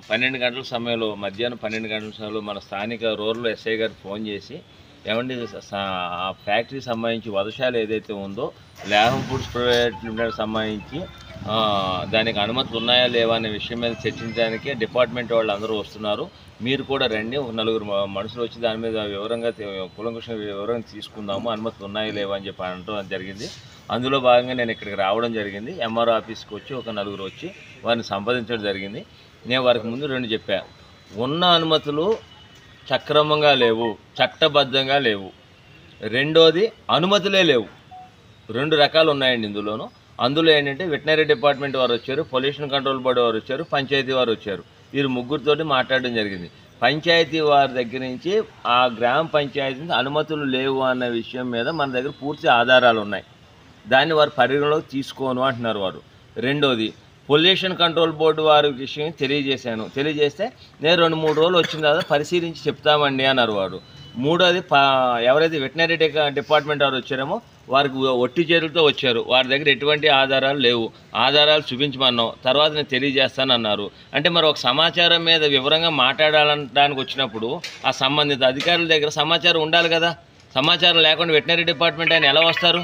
12 గంటల సమయంలో మధ్యాహ్నం 12 గంటల సమయంలో మన స్థానిక రూరల్ ఎస్ఐ గారికి ఫోన్ చేసి ఏమండి ఆ ఫ్యాక్టరీకి సంబంధించి వధశాల ఏదైతే ఉందో లేహం ఫుడ్స్ ప్రైవేట్ లిమిటెడ్ సంబంధించి దానికి అనుమతులు ఉన్నాయా లేవా అనే విషయం మీద చర్చించడానికి డిపార్ట్మెంట్ వాళ్ళు అందరూ వస్తున్నారు, మీరు కూడా రండి, ఒక 4 మనుషులు వచ్చి దాని మీద వివరంగా కులంకుశ వివరంగా తీసుకుందాము, అనుమతులు ఉన్నాయా లేవా అని చెప్పి అనడం జరిగింది. అందులో భాగంగా నేను ఇక్కడికి రావడం జరిగింది. ఎంఆర్ఓ ఆఫీస్కి వచ్చి ఒక 4 వచ్చి వారిని సంప్రదించడం జరిగింది. నేను వారికి ముందు 2 చెప్పాను, ఉన్న అనుమతులు సక్రమంగా లేవు, చట్టబద్ధంగా లేవు. రెండోది అనుమతులే లేవు. 2 రకాలు ఉన్నాయండి ఇందులోనూ. అందులో ఏంటంటే వెటనరీ డిపార్ట్మెంట్ వారు వచ్చారు, పొల్యూషన్ కంట్రోల్ బోర్డు వారు వచ్చారు, పంచాయతీ వారు వచ్చారు. వీరు ముగ్గురితోటి మాట్లాడడం జరిగింది. పంచాయతీ వారి దగ్గర నుంచి ఆ గ్రామ పంచాయతీ అనుమతులు లేవు అన్న విషయం మీద మన దగ్గర పూర్తి ఆధారాలు ఉన్నాయి, దాన్ని వారు పరిగణలోకి తీసుకోను అంటున్నారు వారు. రెండోది పొల్యూషన్ కంట్రోల్ బోర్డు వారి విషయం తెలియజేస్తే నేను 2-3 రోజులు వచ్చిన తర్వాత పరిశీలించి చెప్తామండి అన్నారు వారు. మూడోది ఎవరైతే వెటనరీ డిపార్ట్మెంట్ వారు వచ్చారేమో వారికి ఒట్టి చేతులతో వచ్చారు, వారి దగ్గర ఎటువంటి ఆధారాలు లేవు, ఆధారాలు చూపించమన్నాం, తర్వాత నేను తెలియజేస్తానన్నారు. అంటే మరి ఒక సమాచారం మీద వివరంగా మాట్లాడాలనడానికి వచ్చినప్పుడు ఆ సంబంధిత అధికారుల దగ్గర సమాచారం ఉండాలి కదా. సమాచారం లేకుండా వెటనరీ డిపార్ట్మెంట్ ఆయన ఎలా వస్తారు?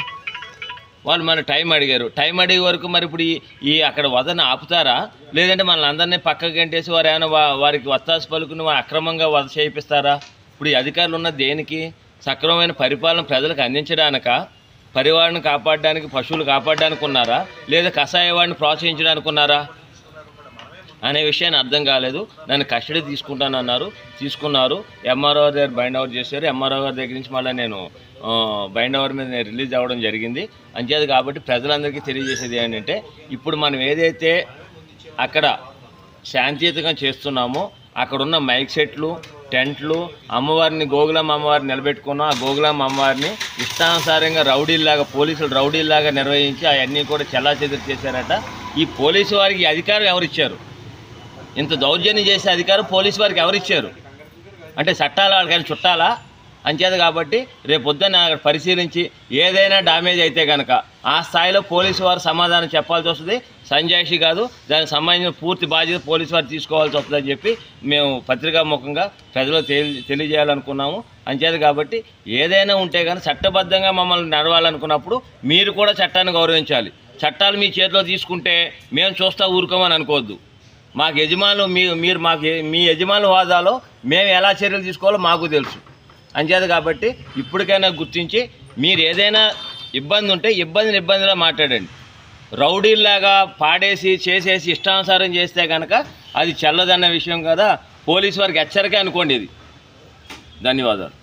వాళ్ళు మన టైం అడిగారు, టైం అడిగే వరకు మరి ఇప్పుడు ఈ అక్కడ వధను ఆపుతారా, లేదంటే మనల్ని అందరినీ పక్కకి గంటేసి వారు ఏమైనా వారికి వత్తాసు పలుకుని అక్రమంగా వధ చేయిస్తారా? ఇప్పుడు ఈ అధికారులు ఉన్న దేనికి? సక్రమమైన పరిపాలన ప్రజలకు అందించడానిక, పరివారిని కాపాడడానికి, పశువులు కాపాడడానికి ఉన్నారా, లేదా కషాయవాడిని ప్రోత్సహించడానికి ఉన్నారా అనే విషయాన్ని అర్థం కాలేదు. నన్ను కస్టడీ తీసుకుంటానన్నారు, తీసుకున్నారు. ఎంఆర్ఓ దగ్గర బైండ్ ఓవర్ చేశారు. ఎంఆర్ఓ గారి దగ్గర నుంచి మళ్ళీ నేను బైండ్ ఓవర్ మీద నేను రిలీజ్ అవ్వడం జరిగింది. అంచేది కాబట్టి ప్రజలందరికీ తెలియజేసేది ఏంటంటే, ఇప్పుడు మనం ఏదైతే అక్కడ శాంతియుతంగా చేస్తున్నామో అక్కడున్న మైక్ సెట్లు, టెంట్లు, అమ్మవారిని గోగులమ్మ అమ్మవారిని నిలబెట్టుకున్నాం. ఆ గోగులమ్మ అమ్మవారిని ఇష్టానుసారంగా రౌడీల్లాగా, పోలీసులు రౌడీల్లాగా నిర్వహించి అవన్నీ కూడా చెల్లాచెదురు చేశారట. ఈ పోలీసు వారికి అధికారం ఎవరిచ్చారు? ఇంత దౌర్జన్యం చేసే అధికారం పోలీసు వారికి ఎవరిచ్చారు? అంటే చట్టాలు వాళ్ళకైనా చుట్టాలా? అంచేది కాబట్టి రేపు పొద్దున్న అక్కడ పరిశీలించి ఏదైనా డ్యామేజ్ అయితే కనుక ఆ స్థాయిలో పోలీసు వారు సమాధానం చెప్పాల్సి వస్తుంది. సంజాయిషి కాదు, దానికి సంబంధించిన పూర్తి బాధ్యత పోలీసు వారు తీసుకోవాల్సి వస్తుందని చెప్పి మేము పత్రికాముఖంగా ప్రజలకు తెలియజేయాలనుకున్నాము. అంచేది కాబట్టి ఏదైనా ఉంటే కానీ చట్టబద్ధంగా మమ్మల్ని నడవాలనుకున్నప్పుడు మీరు కూడా చట్టాన్ని గౌరవించాలి. చట్టాలు మీ చేతిలో తీసుకుంటే మేము చూస్తా ఊరుకోమని అనుకోవద్దు. మాకు యజమానులు మీరు మీ యజమానుల హోదాలో మేము ఎలా చర్యలు తీసుకోవాలో మాకు తెలుసు. అంచేది కాబట్టి ఇప్పటికైనా గుర్తించి మీరు ఏదైనా ఇబ్బంది ఉంటే ఇబ్బందిలా మాట్లాడండి. రౌడీల్లాగా పాడేసి చేసేసి ఇష్టానుసారం చేస్తే కనుక అది చెల్లదన్న విషయం కదా. పోలీసు వారికి హెచ్చరిక అనుకోండి ఇది. ధన్యవాదాలు.